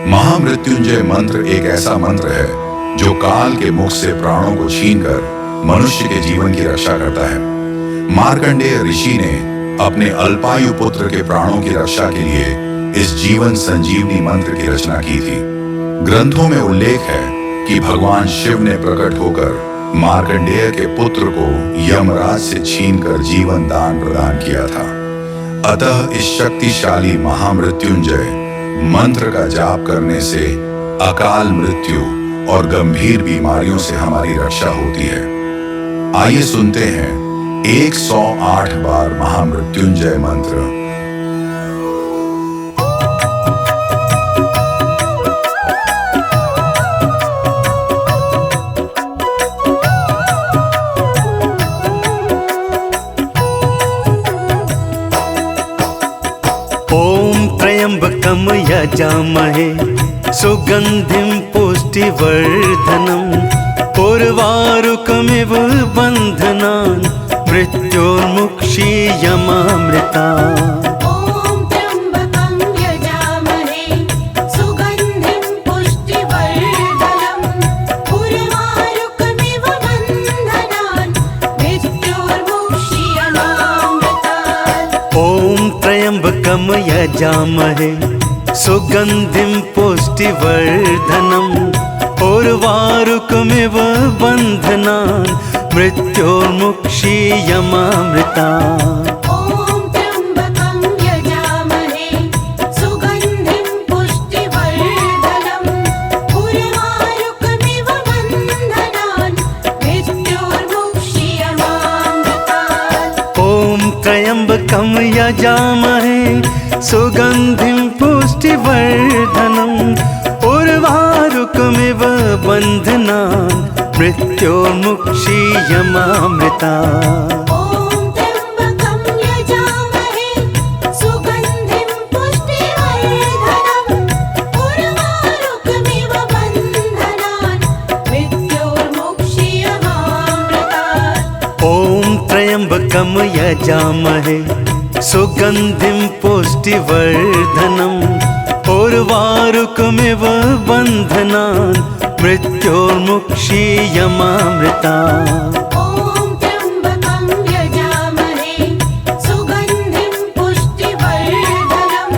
महामृत्युंजय मंत्र एक ऐसा मंत्र है जो काल के मुख से प्राणों को छीनकर मनुष्य के जीवन की रक्षा करता है। मार्कंडेय ऋषि ने अपने अल्पायु पुत्र के प्राणों की रक्षा के लिए इस जीवन संजीवनी मंत्र की रचना की थी। ग्रंथों में उल्लेख है कि भगवान शिव ने प्रकट होकर मार्कंडेय के पुत्र को यमराज से छीनकर जीवन दान प्रदान किया था। अतः इस शक्तिशाली महामृत्युंजय मंत्र का जाप करने से अकाल मृत्यु और गंभीर बीमारियों से हमारी रक्षा होती है। आइए सुनते हैं 108 बार महामृत्युंजय मंत्र। ओम त्र्यंबकम यजामहे सुगंधिं पुष्टिवर्धनम् उर्वारुकमिव बन्धनान् मृत्योर्मुक्षीयमामृतात्। ओम त्र्यंबकं यजामहे सुगंधिं पुष्टिवर्धनम् उर्वारुकमिव बन्धनान् मृत्योर्मुक्षीयमामृतात्। ओम त्र्यंबकम यजामहे सुगंधिं पुष्टिवर्धनम् उर्वारुकमिव बन्धनान् मृत्योर्मुक्षीयमामृतात्। ओम त्र्यंबकं यजामहे सुगंधिं पुष्टिवर्धनम् उर्वारुकमिव बन्धनान् मृत्योर्मुक्षीयमामृतात्। ओम त्र्यंबकम यजामहे सुगंधिं पुष्टिवर्धनम् उर्वारुकमिव बन्धनान् मृत्योर्मुक्षीयमामृतात्। ओम त्र्यंबकं यजामहे सुगंधिं पुष्टिवर्धनम् उर्वारुकमिव बन्धनान् मृत्योर्मुक्षीयमामृतात्। ओम त्र्यंबकम यजामहे सुगंधिं पुष्टिवर्धनम् उर्वारुकमिव बन्धनान् मृत्योर्मुक्षीयमामृतात्। ओम त्र्यंबकं यजामहे सुगंधिं पुष्टिवर्धनम्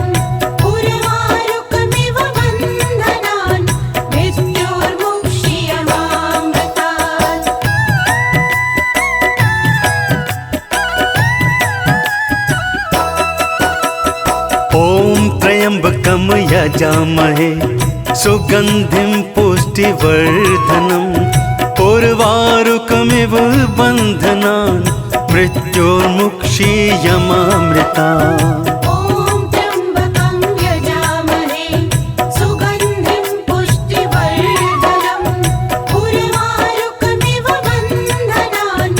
उर्वारुकमिव बन्धनान् मृत्योर्मुक्षीयमामृतात्। ओम त्र्यंबकम यजामहे सुगंधिं पुष्टिवर्धनम् उर्वारुकमिव बन्धनान् मृत्योर्मुक्षीयमामृतात्। ओम त्र्यंबकं यजामहे सुगंधिं पुष्टिवर्धनम् उर्वारुकमिव बन्धनान्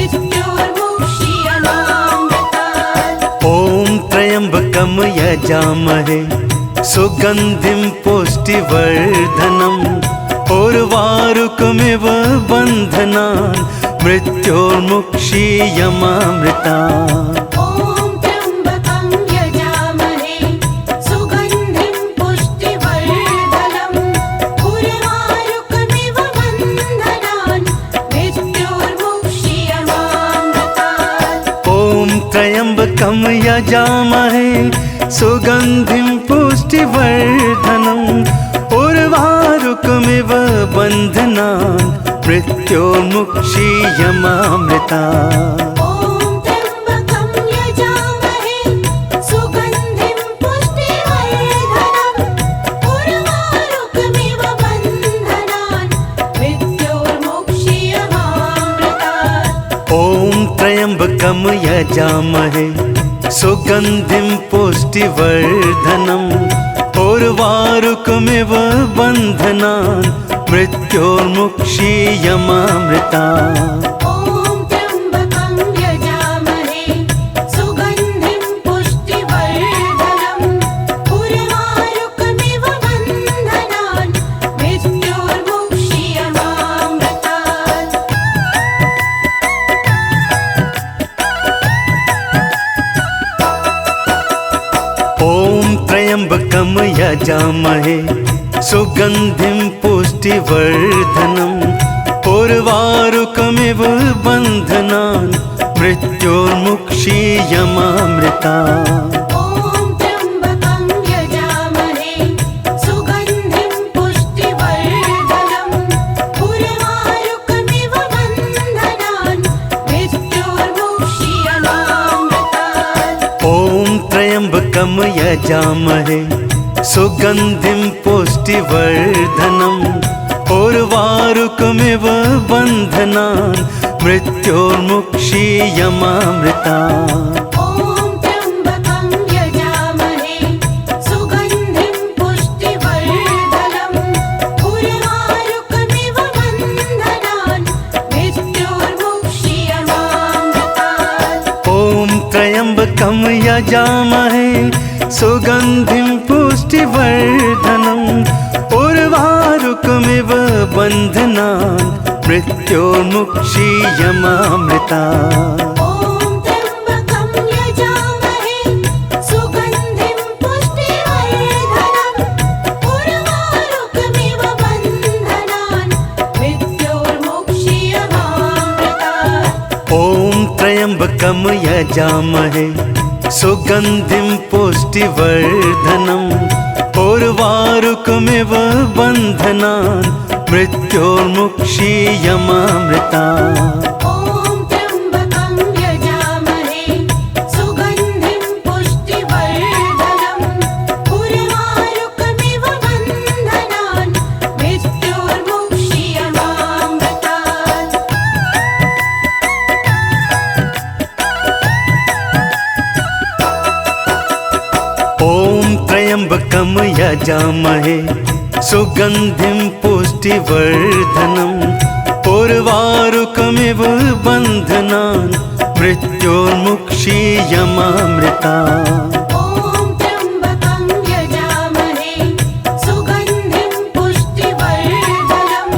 मृत्योर्मुक्षीयमामृतात्। ओम त्र्यंबकम यजामहे सुगंधिं पुष्टिवर्धनम् उर्वारुकमिव बन्धनान् मृत्योर्मुक्षीयमामृतात्। ओम त्र्यंबकं यजामहे सुगंधिं पुष्टिवर्धनम् उर्वारुकमिव बन्धनान् मृत्योर्मुक्षीयमामृतात्। ओम त्र्यंबकम यजामहे सुगंधिं पुष्टिवर्धनम् उर्वारुकमिव बन्धनान् मृत्योर्मुक्षीयमामृतात्। ओम त्र्यंबकं यजामहे सुगंधिं पुष्टिवर्धनम् उर्वारुकमिव बन्धनान् मृत्योर्मुक्षीयमामृतात्। ओम त्र्यंबकम यजामहे सुगंधिं पुष्टिवर्धनम् उर्वारुकमिव बन्धनान् मृत्योर्मुक्षीयमामृतात्। ओम त्र्यंबकं यजामहे सुगंधिं पुष्टिवर्धनम् उर्वारुकमिव बन्धनान् मृत्योर्मुक्षीयमामृतात्। ओम त्र्यंबकम यजामहे यजामहे सुगन्धिं पुष्टिवर्धनम् उर्वारुकमिव बन्धनान् मृत्योर्मुक्षीयमामृता ॐ त्र्यम्बकं यजामहे सुगन्धिं पुष्टिवर्धनम् उर्वारुकमिव बन्धनान् मृत्योर्मुक्षीयमामृतात् ॐ त्र्यम्बकं यजामहे सुगन्धिं पुष्टिवर्धनम् उर्वारुकमिव बन्धनान् मृत्योर्मुक्षीयमामृता ॐ त्र्यम्बकं यजामहे सुगन्धिं पुष्टिवर्धनम् उर्वारुकमिव बन्धनान् मृत्योर्मुक्षीयमामृतात् ॐ त्र्यम्बकं यजामहे सुगन्धिं पुष्टिवर्धनम् उर्वारुकमिव बन्धनान् मृत्योर्मुक्षीयमामृता ॐ त्र्यम्बकं यजामहे सुगन्धिं पुष्टिवर्धनम् उर्वारुकमिव बन्धनान् मृत्योर्मुक्षीयमामृतात् ॐ त्र्यम्बकं यजामहे सुगन्धिं पुष्टिवर्धनम् उर्वारुकमिव बन्धनान् मृत्योर्मुक्षीयमामृता ॐ त्र्यम्बकं यजामहे सुगन्धिं पुष्टिवर्धनम् उर्वारुकमिव बन्धनान् मृत्योर्मुक्षीयमामृतात् ॐ त्र्यम्बकं यजामहे सुगन्धिं पुष्टिवर्धनम्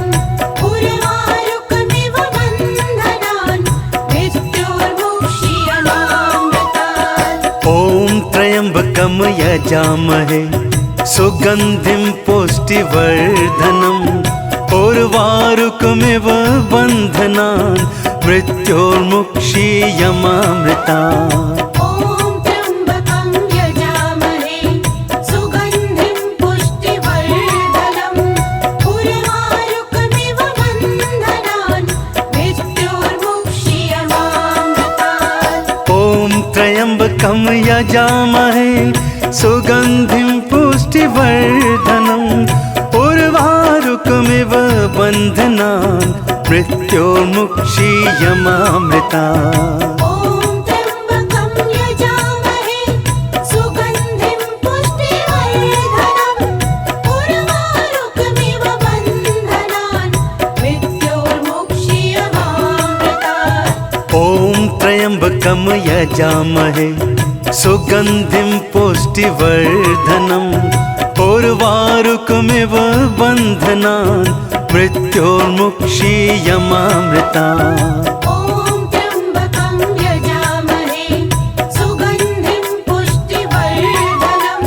उर्वारुकमिव बन्धनान् मृत्योर्मुक्षीयमामृता ॐ त्र्यम्बकं यजामहे सुगन्धिं पुष्टिवर्धनम् उर्वारुकमिव बन्धनान् मृत्योर्मुक्षीयमामृतात् ॐ त्र्यम्बकं यजामहे सुगन्धिं पुष्टिवर्धनम् उर्वारुकमिव बन्धनान् मृत्योर्मुक्षीयमामृता ॐ त्र्यम्बकं यजामहे सुगन्धिं पुष्टिवर्धनम् उर्वारुकमिव बन्धनान् मृत्योर्मुक्षीयमामृतात् ॐ त्र्यम्बकं यजामहे सुगन्धिं पुष्टिवर्धनम् उर्वारुकमिव बन्धनान् मृत्योर्मुक्षीयमामृता ॐ त्र्यम्बकं यजामहे सुगन्धिं पुष्टिवर्धनम् उर्वारुकमिव बन्धनान् मृत्योर्मुक्षीयमामृतात् ॐ त्र्यम्बकं यजामहे सुगन्धिं पुष्टिवर्धनम् उर्वारुकमिव बन्धनान् मृत्योर्मुक्षीयमामृता ॐ त्र्यम्बकं यजामहे सुगन्धिं पुष्टिवर्धनम्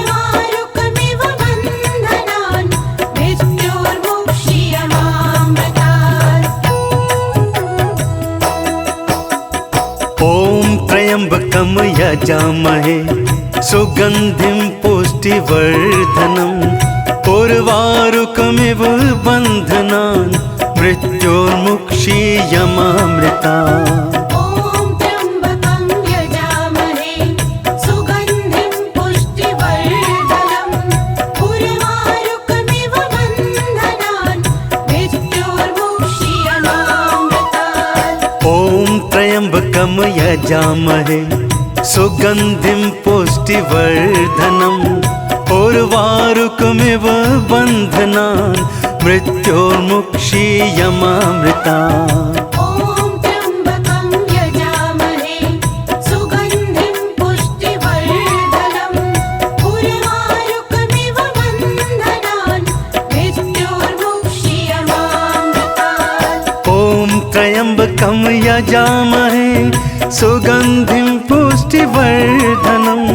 उर्वारुकमिव बन्धनान् मृत्योर्मुक्षीयमामृतात् ॐ त्र्यम्बकं यजामहे सुगन्धिं पुष्टिवर्धनम् उर्वारुकमिव बन्धनान् मृत्योर्मुक्षीयमामृता ॐ त्र्यम्बकं यजामहे सुगन्धिं पुष्टिवर्धनम् उर्वारुकमिव बन्धनान् मृत्योर्मुक्षीयमामृतात् ॐ त्र्यम्बकं यजामहे सुगन्धिं पुष्टिवर्धनम् उर्वारुकमिव बन्धनान् मृत्योर्मुक्षीयमामृता ॐ त्र्यम्बकं यजामहे सुगन्धिं पुष्टिवर्धनम् उर्वारुकमिव बन्धनान् मृत्योर्मुक्षीयमामृतात् ॐ त्र्यम्बकं यजामहे सुगन्धिं पुष्टिवर्धनम्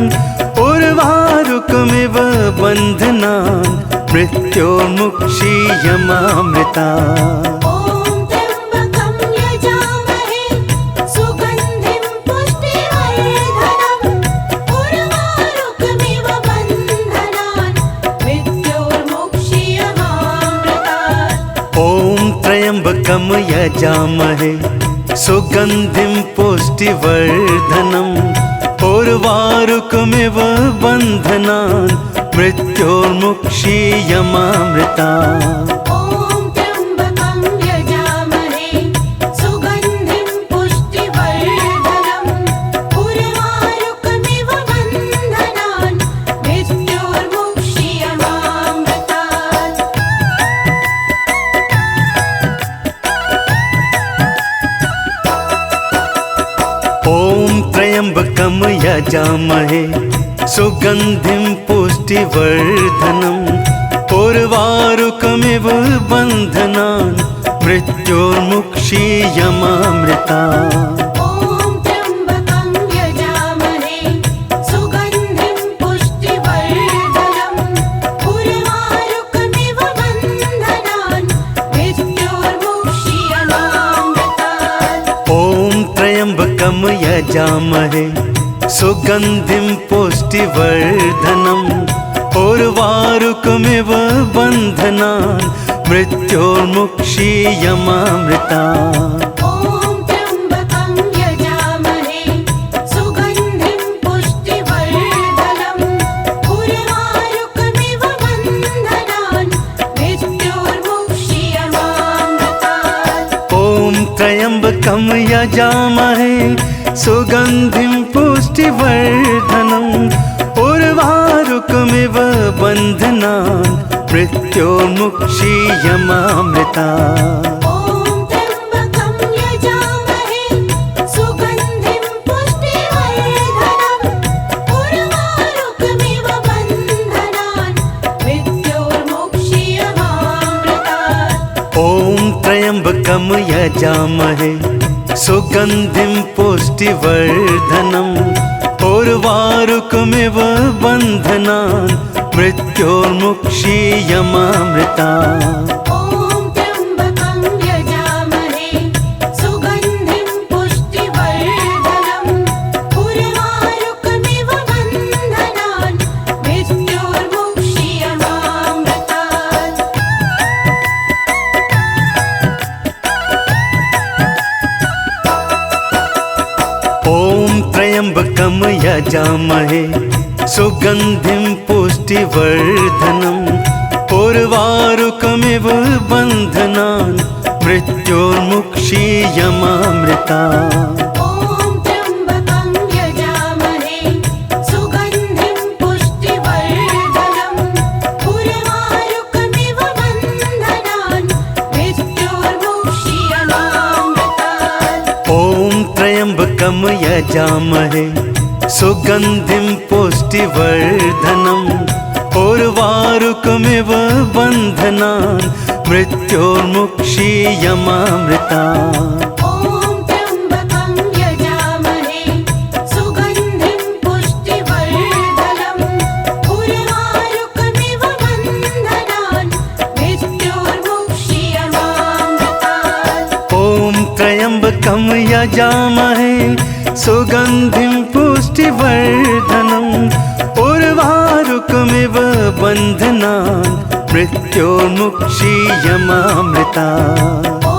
उर्वारुकमिव उर्वारुकमिव बन्धनान् मृत्योर्मुक्षीयमामृता ॐ त्र्यम्बकं यजामहे सुगन्धिं पुष्टिवर्धनम् उर्वारुकमिव बन्धनान् मृत्योर्मुक्षीयमामृतात् ॐ त्र्यम्बकं यजामहे सुगन्धिं पुष्टिवर्धनम् उर्वारुकमिव बन्धनान् मृत्योर्मुक्षीयमामृता ॐ त्र्यम्बकं यजामहे सुगन्धिं पुष्टिवर्धनम् उर्वारुकमिव बन्धनान् मृत्योर्मुक्षीयमामृतात् ॐ त्र्यम्बकं यजामहे सुगन्धिं पुष्टिवर्धनम् उर्वारुकमिव बन्धनान् मृत्योर्मुक्षीयमामृता ॐ त्र्यम्बकं यजामहे सुगन्धिं पुष्टिवर्धनम् उर्वारुकमिव बन्धनान् मृत्योर्मुक्षीयमामृतात् ॐ त्र्यम्बकं यजामहे सुगन्धिं पुष्टिवर्धनम् उर्वारुकमिव बन्धनान् मृत्योर्मुक्षीयमामृता ॐ त्र्यम्बकं यजामहे सुगन्धिं पुष्टिवर्धनम् उर्वारुकमिव बन्धनान् मृत्योर्मुक्षीयमामृतात् ॐ त्र्यम्बकं यजामहे सुगन्धिं पुष्टिवर्धनम् उर्वारुकमिव बन्धनान् मृत्योर्मुक्षीयमामृता ॐ त्र्यम्बकं यजामहे सुगन्धिं पुष्टिवर्धनम् उर्वारुकमिव बन्धनान् मृत्योर्मुक्षीयमामृतात् ॐ त्र्यम्बकं यजामहे सुगन्धिं पुष्टिवर्धनम् उर्वारुकमिव बन्धनान् मृत्योर्मुक्षीयमामृता ॐ त्र्यम्बकं यजामहे सुगन्धिं पुष्टिवर्धनम् उर्वारुकमिव बन्धनान् मृत्योर्मुक्षीयमामृतात् ॐ त्र्यम्बकं यजामहे सुगन्धिं पुष्टिवर्धनम् उर्वारुकमिव बन्धनान् मृत्योर्मुक्षीयमामृता ॐ त्र्यम्बकं यजामहे सुगन्धिं पुष्टिवर्धनम् उर्वारुकमिव बन्धनान् मृत्योर्मुक्षीयमामृतात् ॐ त्र्यम्बकं यजामहे सुगन्धिं पुष्टिवर्धनम् उर्वारुकमिव बन्धनान् मृत्योर्मुक्षीयमामृता ॐ त्र्यम्बकं यजामहे सुगन्धिं पुष्टिवर्धनम् उर्वारुकमिव बन्धनान् मृत्योर्मुक्षीयमामृतात् ॐ त्र्यम्बकं यजामहे सुगन्धिं पुष्टिवर्धनम् उर्वारुकमिव बन्धनान् मृत्योर्मुक्षीयमामृता ॐ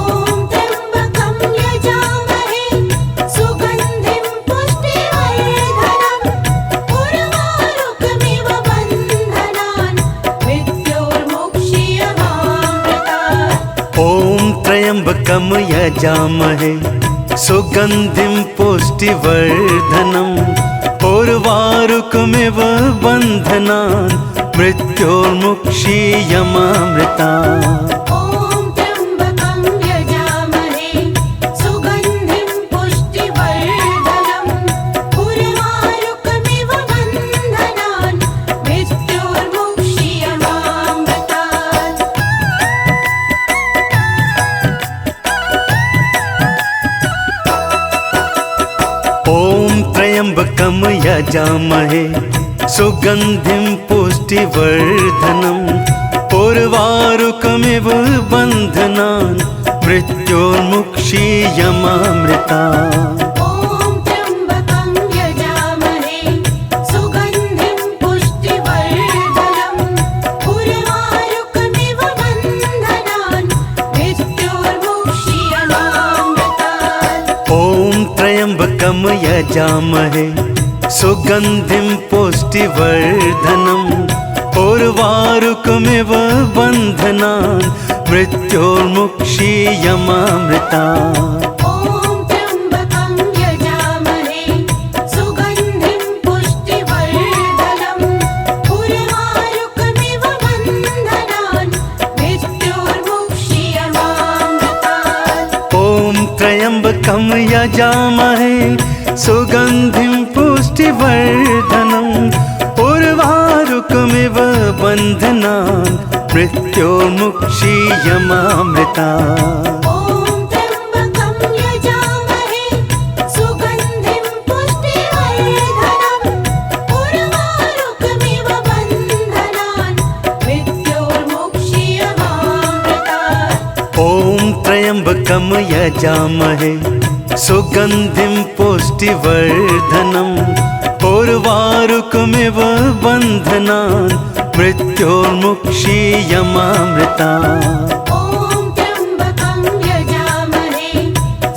त्र्यम्बकं यजामहे सुगन्धिं पुष्टिवर्धनम् उर्वारुकमिव बन्धनान् मृत्योर्मुक्षीयमामृतात् ॐ त्र्यम्बकं यजामहे सुगन्धिं पुष्टिवर्धनम् उर्वारुकमिव बन्धनान् मृत्योर्मुक्षीयमामृता ॐ त्र्यम्बकं यजामहे सुगन्धिं पुष्टिवर्धनम् उर्वारुकमिव बन्धनान् मृत्योर्मुक्षीयमामृतात् ॐ त्र्यम्बकं यजामहे सुगन्धिं पुष्टिवर्धनम् उर्वारुकमिव बन्धनान् मृत्योर्मुक्षीयमामृता। ॐ त्र्यम्बकं यजामहे सुगन्धिं पुष्टिवर्धनम् उर्वारुकमिव बन्धनान् मृत्योर्मुक्षीयमामृतात्। ॐ त्र्यम्बकं यजामहे सुगन्धिं पुष्टिवर्धनम् उर्वारुकमिव बन्धनान् मृत्योर्मुक्षीयमामृता। ॐ त्र्यम्बकं यजामहे सुगन्धिं पुष्टिवर्धनम् उर्वारुकमिव बन्धनान् मृत्योर्मुक्षीयमामृतात्। ॐ त्र्यम्बकं यजामहे सुगन्धिं पुष्टिवर्धनम् उर्वारुकमिव बन्धनान् मृत्योर्मुक्षीयमामृता। ॐ त्र्यम्बकं यजामहे सुगन्धिं पुष्टिवर्धनम् उर्वारुकमिव बन्धनान् मृत्योर्मुक्षीयमामृतात्। ॐ त्र्यम्बकं यजामहे सुगन्धिं पुष्टिवर्धनम् उर्वारुकमिव बन्धनान् मृत्योर्मुक्षीयमामृता। ॐ त्र्यम्बकं यजामहे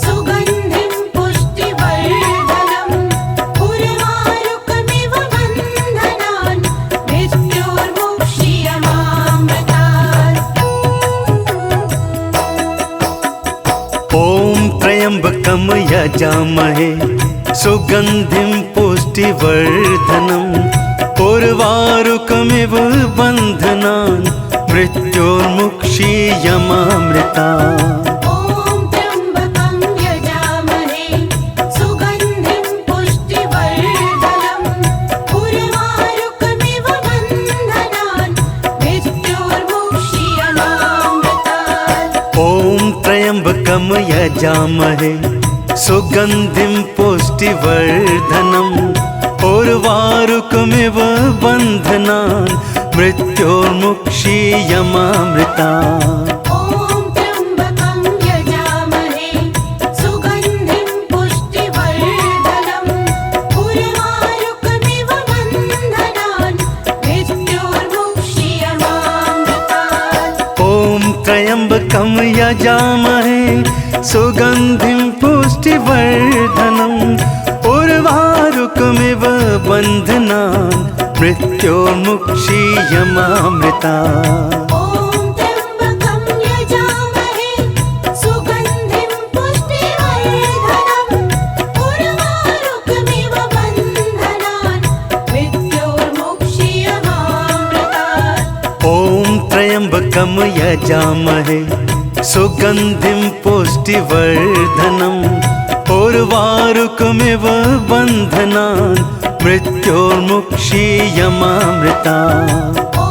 सुगन्धिं पुष्टिवर्धनम् उर्वारुकमिव बन्धनान् मृत्योर्मुक्षीयमामृतात्। ॐ त्र्यम्बकं यजामहे सुगन्धिं पुष्टिवर्धनम् उर्वारुकमिव बन्धनान् मृत्योर्मुक्षीयमामृता। ॐ त्र्यम्बकं यजामहे सुगन्धिं पुष्टिवर्धनम् उर्वारुकमिव बन्धनान् मृत्योर्मुक्षीयमामृतात्। ॐ त्र्यम्बकं यजामहे सुगन्धिं पुष्टिवर्धनम् उर्वारुकमिव बन्धनान् मृत्योर्मुक्षीयमामृता। ॐ त्र्यम्बकं यजामहे सुगन्धिं पुष्टिवर्धनम् उर्वारुकमिव बन्धनान् मृत्योर्मुक्षीयमामृतात्। ॐ त्र्यम्बकं यजामहे सुगन्धिं पुष्टिवर्धनम् उर्वारुकमिव बन्धनान् मृत्योर्मुक्षीयमामृता। ॐ त्र्यम्बकं यजामहे सुगन्धिं पुष्टिवर्धनम् उर्वारुकमिव बन्धनान् मृत्योर्मुक्षीयमामृतात्। ॐ त्र्यम्बकं यजामहे सुगन्धिं पुष्टिवर्धनम् उर्वारुकमिव बन्धनान् मृत्योर्मुक्षीयमामृता। ॐ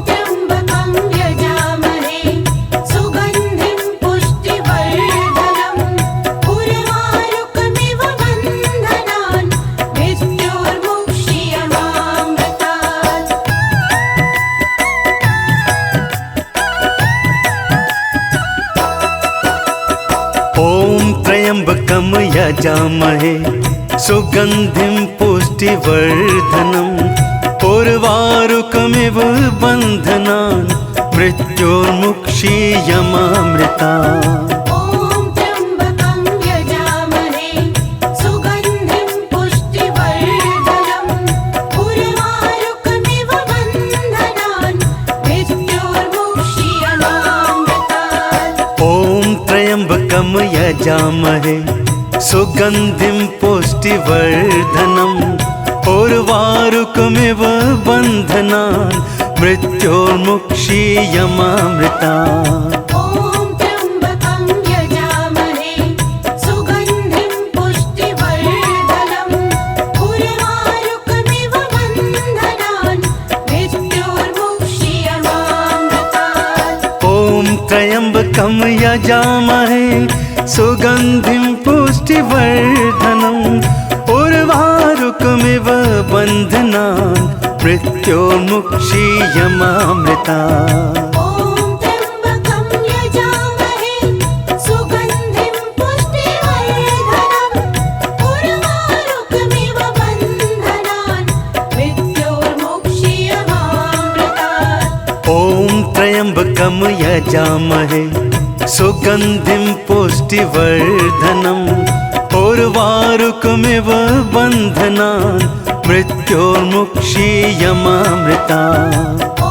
त्र्यम्बकं यजामहे सुगन्धिं पुष्टिवर्धनम् उर्वारुकमिव बन्धनान् मृत्योर्मुक्षीयमामृतात्। ॐ त्र्यम्बकं यजामहे सुगन्धिं पुष्टिवर्धनम् उर्वारुकमिव बन्धनान् मृत्योर्मुक्षीयमामृता। ॐ त्र्यम्बकं यजामहे सुगन्धिं पुष्टिवर्धनम् उर्वारुकमिव बन्धनान् मृत्योर्मुक्षीयमामृतात्। ॐ त्र्यम्बकं यजामहे सुगन्धिं पुष्टिवर्धनम् उर्वारुकमिव बन्धनान् मृत्योर्मुक्षीयमामृता। ॐ त्र्यम्बकं यजामहे सुगन्धिं पुष्टिवर्धनम् उर्वारुकमिव बन्धनान् मृत्योर्मुक्षीयमामृतात्। ॐ त्र्यम्बकं यजामहे सुगन्धिं पुष्टिवर्धनम् उर्वारुकमिव बन्धनान् मृत्योर्मुक्षीयमामृता। ॐ त्र्यम्बकं यजामहे सुगन्धिं पुष्टिवर्धनम् उर्वारुकमिव बन्धनान् मृत्योर्मुक्षीयमामृतात्। ॐ त्र्यम्बकं यजामहे सुगन्धिं पुष्टिवर्धनम् उर्वारुकमिव बन्धनान् मृत्योर्मुक्षीयमामृता। ॐ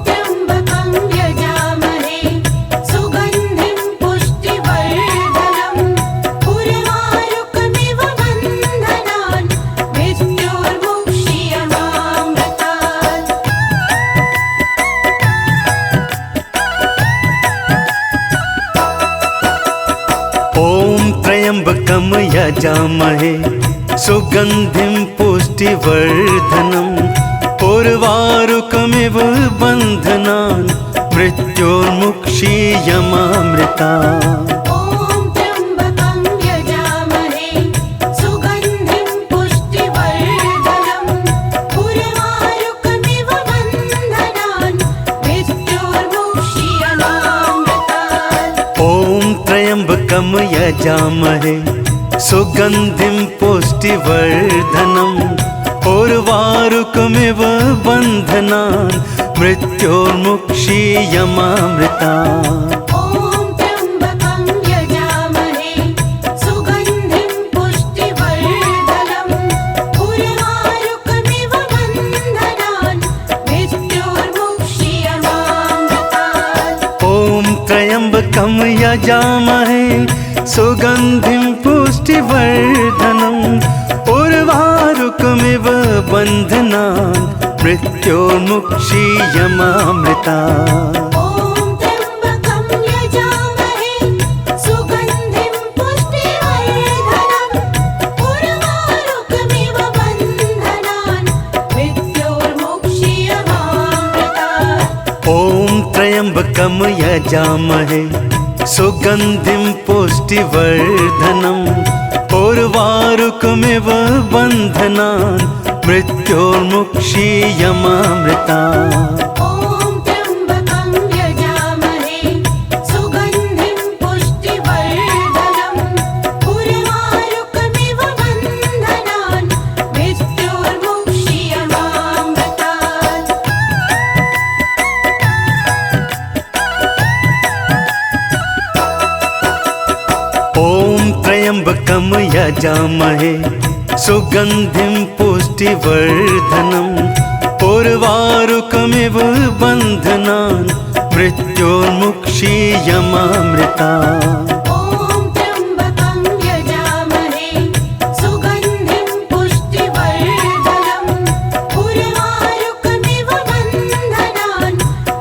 त्र्यम्बकं यजामहे सुगन्धिं पुष्टिवर्धनम् उर्वारुकमिव बन्धनान् मृत्योर्मुक्षीयमामृतात्। ॐ त्र्यम्बकं यजामहे सुगन्धिं पुष्टिवर्धनम् उर्वारुकमिव बन्धनान् मृत्योर्मुक्षीयमामृता। ॐ त्र्यम्बकं यजामहे सुगन्धिं पुष्टिवर्धनम् उर्वारुकमिव बन्धनान् मृत्योर्मुक्षीयमामृतात्। ॐ त्र्यम्बकं यजामहे सुगन्धिं पुष्टिवर्धनम् उर्वारुकमिव बन्धनान् मृत्योर्मुक्षीयमामृता। ॐ त्र्यम्बकं यजामहे सुगन्धिं पुष्टिवर्धनम् उर्वारुकमिव बन्धनान् मृत्योर्मुक्षीयमामृतात्। ॐ त्र्यम्बकं यजामहे सुगन्धिं पुष्टिवर्धनम् उर्वारुकमिव बन्धनान् मृत्योर्मुक्षीयमामृता। ॐ त्र्यम्बकं यजामहे सुगन्धिं पुष्टिवर्धनम् उर्वारुकमिव बन्धनान् मृत्योर्मुक्षीयमामृतात्। ॐ त्र्यम्बकं यजामहे सुगन्धिं पुष्टिवर्धनम् उर्वारुकमिव बन्धनान् मृत्योर्मुक्षीयमामृता। ॐ त्र्यम्बकं यजामहे सुगन्धिं पुष्टिवर्धनम् उर्वारुकमिव बन्धनान् मृत्योर्मुक्षीयमामृतात्। ॐ त्र्यम्बकं यजामहे सुगन्धिं पुष्टिवर्धनम् उर्वारुकमिव बन्धनान् मृत्योर्मुक्षीयमामृता। ॐ त्र्यम्बकं यजामहे सुगन्धिं पुष्टिवर्धनम् उर्वारुकमिव बन्धनान्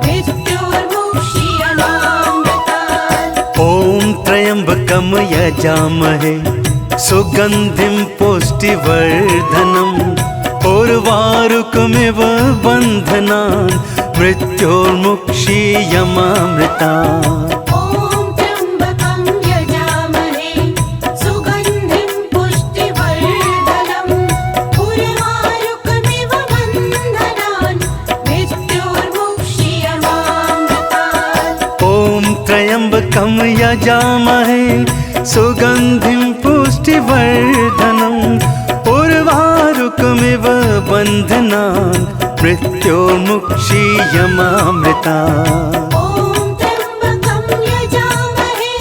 मृत्योर्मुक्षीयमामृतात्। ॐ त्र्यम्बकं यजामहे सुगन्धिं पुष्टिवर्धनम् उर्वारुकमिव बन्धनान् मृत्योर्मुक्षीयमामृता। ॐ त्र्यम्बकं यजामहे सुगन्धिं पुष्टिवर्धनम् उर्वारुकमिव बन्धनान् मृत्योर्मुक्षीयमामृतात्। ॐ त्र्यम्बकं यजामहे सुगन्धिं पुष्टिवर्धनम् उर्वारुकमिव बन्धनान् मृत्योर्मुक्षीयमामृता। ॐ त्र्यम्बकं यजामहे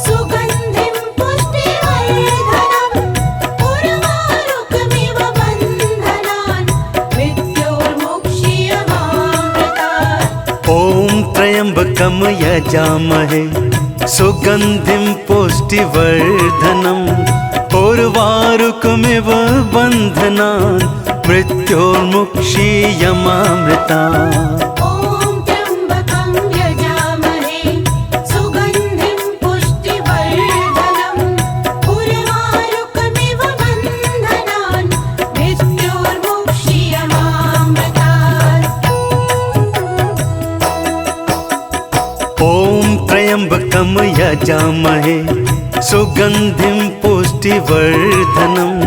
सुगन्धिं पुष्टिवर्धनम् उर्वारुकमिव बन्धनान् मृत्योर्मुक्षीयमामृतात्। ॐ त्र्यम्बकं यजामहे सुगन्धिं पुष्टिवर्धनम् उर्वारुकमिव बन्धनान् मृत्योर्मुक्षीयमामृता। ॐ त्र्यम्बकं यजामहे सुगन्धिं पुष्टिवर्धनम् उर्वारुकमिव बन्धनान् मृत्योर्मुक्षीयमामृतात्। ॐ त्र्यम्बकं यजामहे सुगन्धिं पुष्टिवर्धनम्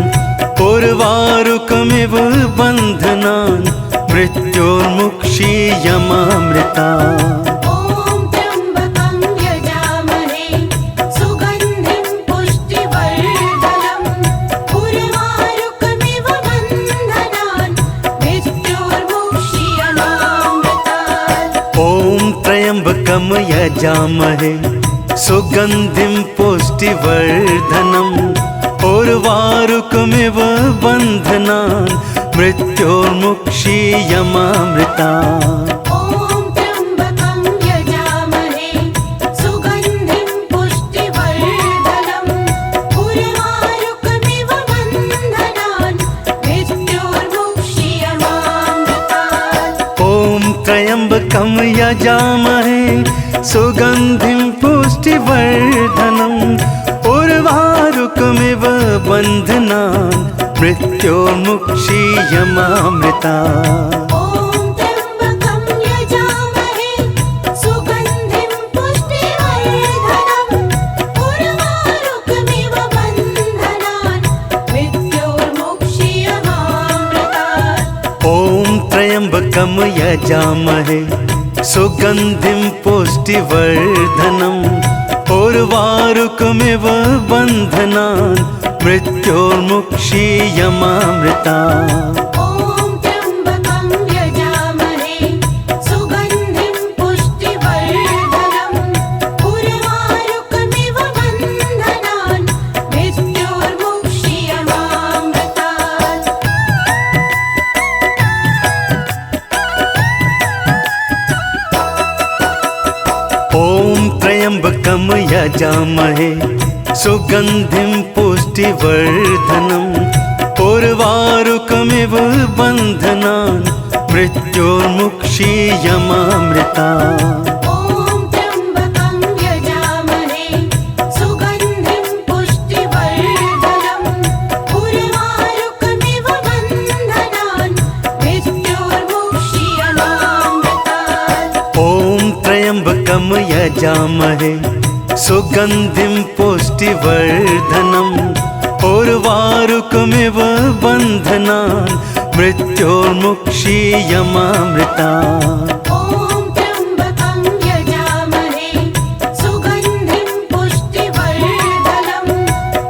उर्वारुकमिव बन्धनान् मृत्योर्मुक्षीयमामृता। ॐ त्र्यम्बकं यजामहे सुगन्धिं पुष्टिवर्धनम् उर्वारुकमिव बन्धनान् मृत्योर्मुक्षीयमामृतात्। ॐ त्र्यम्बकं यजामहे सुगन्धिं पुष्टिवर्धनम् उर्वारुकमिव बन्धनान् मृत्योर्मुक्षीयमामृता। ॐ त्र्यम्बकं यजामहे सुगन्धिं पुष्टिवर्धनम् उर्वारुकमिव बन्धनान् मृत्योर्मुक्षीयमामृतात्। ॐ त्र्यम्बकं यजामहे सुगन्धिं पुष्टिवर्धनम् उर्वारुकमिव बन्धनान् मृत्योर्मुक्षीयमामृता। ॐ त्र्यम्बकं यजामहे सुगन्धिं पुष्टिवर्धनम् उर्वारुकमिव बन्धनान् मृत्योर्मुक्षीयमामृतात्। ॐ त्र्यम्बकं यजामहे सुगन्धिं पुष्टिवर्धनम् उर्वारुकमिव बन्धनान् मृत्योर्मुक्षीयमामृता। ॐ त्र्यम्बकं यजामहे सुगन्धिं पुष्टिवर्धनम् उर्वारुकमिव बन्धनान् मृत्योर्मुक्षीयमामृतात्। ॐ त्र्यम्बकं यजामहे सुगन्धिं पुष्टिवर्धनम् उर्वारुकमिव बन्धनान् मृत्योर्मुक्षीयमामृता। ॐ त्र्यम्बकं यजामहे सुगन्धिं पुष्टिवर्धनम् उर्वारुकमिव बन्धनान् मृत्योर्मुक्षीयमामृतात्। ॐ त्र्यम्बकं यजामहे सुगन्धिं पुष्टिवर्धनम् उर्वारुकमिव बन्धनान् मृत्योर्मुक्षीयमामृता। ॐ त्र्यम्बकं यजामहे सुगन्धिं पुष्टिवर्धनम्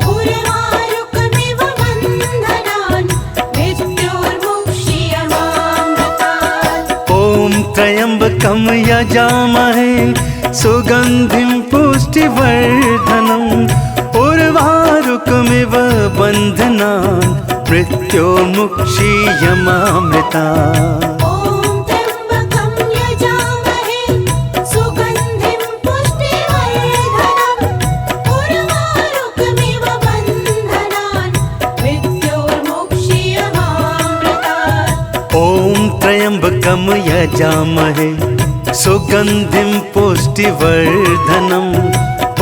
उर्वारुकमिव बन्धनान् मृत्योर्मुक्षीयमामृतात्। ॐ त्र्यम्बकं यजामहे सुगन्धिं पुष्टिवर्धनम् उर्वारुकमिव बन्धनान् मृत्योर्मुक्षीयमामृता। ॐ त्र्यम्बकं यजामहे सुगन्धिं पुष्टिवर्धनम् उर्वारुकमिव बन्धनान् मृत्योर्मुक्षीयमामृतात्। ॐ त्र्यम्बकं यजामहे सुगन्धिं पुष्टिवर्धनम्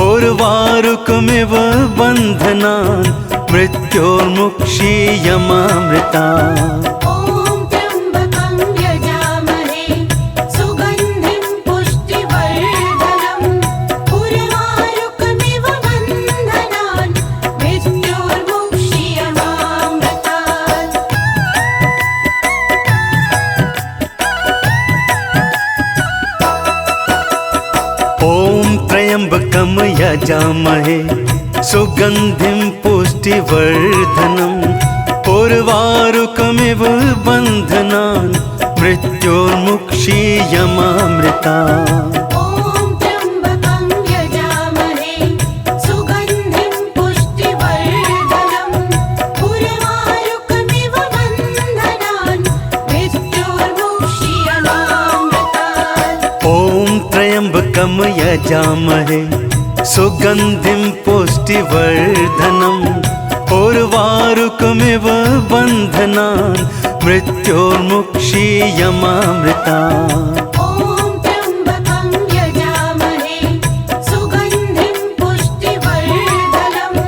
उर्वारुकमिव बन्धनान् मृत्योर्मुक्षीयमामृता। ॐ त्र्यम्बकं यजामहे सुगन्धिं पुष्टिवर्धनम् उर्वारुकमिव बन्धनान् मृत्योर्मुक्षीयमामृतात्। ॐ त्र्यम्बकं यजामहे सुगन्धिं पुष्टिवर्धनम् उर्वारुकमिव बन्धनान् मृत्योर्मुक्षीयमामृता। ॐ त्र्यम्बकं यजामहे सुगन्धिं पुष्टिवर्धनम् उर्वारुकमिव बन्धनान् मृत्योर्मुक्षीयमामृतात्। ॐ त्र्यम्बकं यजामहे सुगन्धिं पुष्टिवर्धनम् उर्वारुकमिव बन्धनान् मृत्योर्मुक्षीयमामृता। ॐ त्र्यम्बकं यजामहे सुगन्धिं पुष्टिवर्धनम्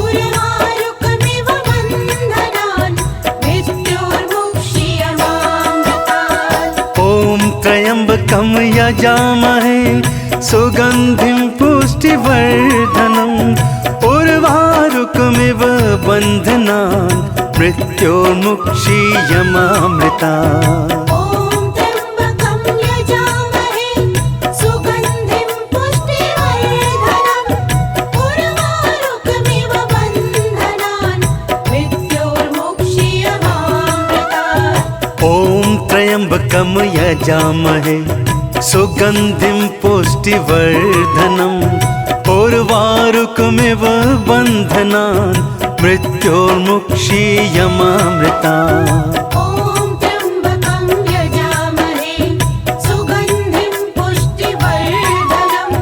उर्वारुकमिव बन्धनान् मृत्योर्मुक्षीयमामृतात्। ॐ त्र्यम्बकं यजामहे सुगन्धिं पुष्टिवर्धनम् उर्वारुकमिव बन्धनान् मृत्योर्मुक्षीयमामृता। ॐ त्र्यम्बकं यजामहे सुगन्धिं पुष्टिवर्धनम् उर्वारुकमिव बन्धनान् मृत्योर्मुक्षीयमामृतात्। ॐ त्र्यम्बकं यजामहे सुगन्धिं पुष्टिवर्धनम् उर्वारुकमिव बन्धनान् मृत्योर्मुक्षीयमामृता। ॐ त्र्यम्बकं यजामहे सुगन्धिं पुष्टिवर्धनम्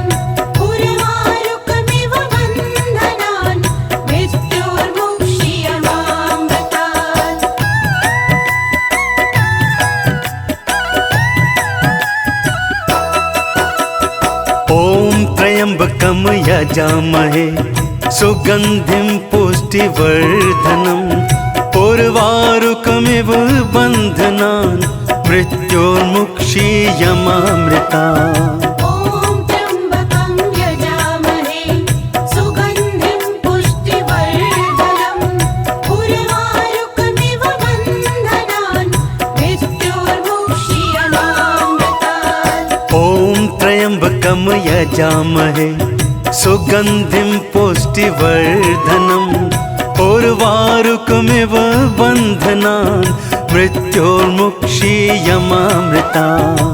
उर्वारुकमिव बन्धनान् मृत्योर्मुक्षीयमामृतात्। ॐ त्र्यम्बकं यजामहे सुगन्धिं पुष्टिवर्धनम् उर्वारुकमिव बन्धनान् मृत्योर्मुक्षीयमामृता। ॐ त्र्यम्बकं यजामहे सुगन्धिं पुष्टिवर्धनम् उर्वारुकमिव बन्धनान् मृत्योर्मुक्षीयमामृतात्। ॐ त्र्यम्बकं यजामहे सुगन्धिं पुष्टिवर्धनम् उर्वारुकमिव बन्धनान् मृत्योर्मुक्षीयमामृता। ॐ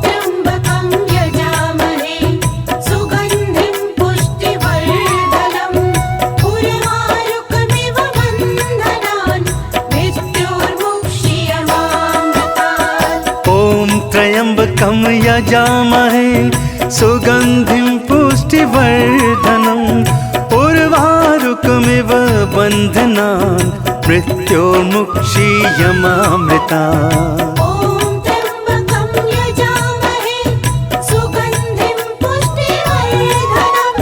त्र्यम्बकं यजामहे सुगन्धिं पुष्टिवर्धनम् उर्वारुकमिव बन्धनान् मृत्योर्मुक्षीयमामृतात्। ॐ त्र्यम्बकं यजामहे सुगन्धिं पुष्टिवर्धनम् उर्वारुकमिव बन्धनान् मृत्योर्मुक्षीयमामृता। ॐ त्र्यम्बकं यजामहे सुगन्धिं पुष्टिवर्धनम्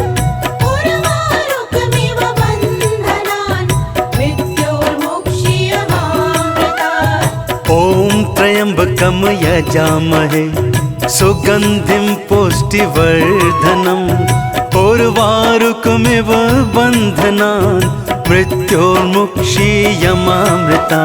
उर्वारुकमिव बन्धनान् मृत्योर्मुक्षीयमामृतात्। ॐ त्र्यम्बकं यजामहे सुगन्धिं पुष्टिवर्धनम् उर्वारुकमिव बन्धनान् मृत्योर्मुक्षीयमामृता।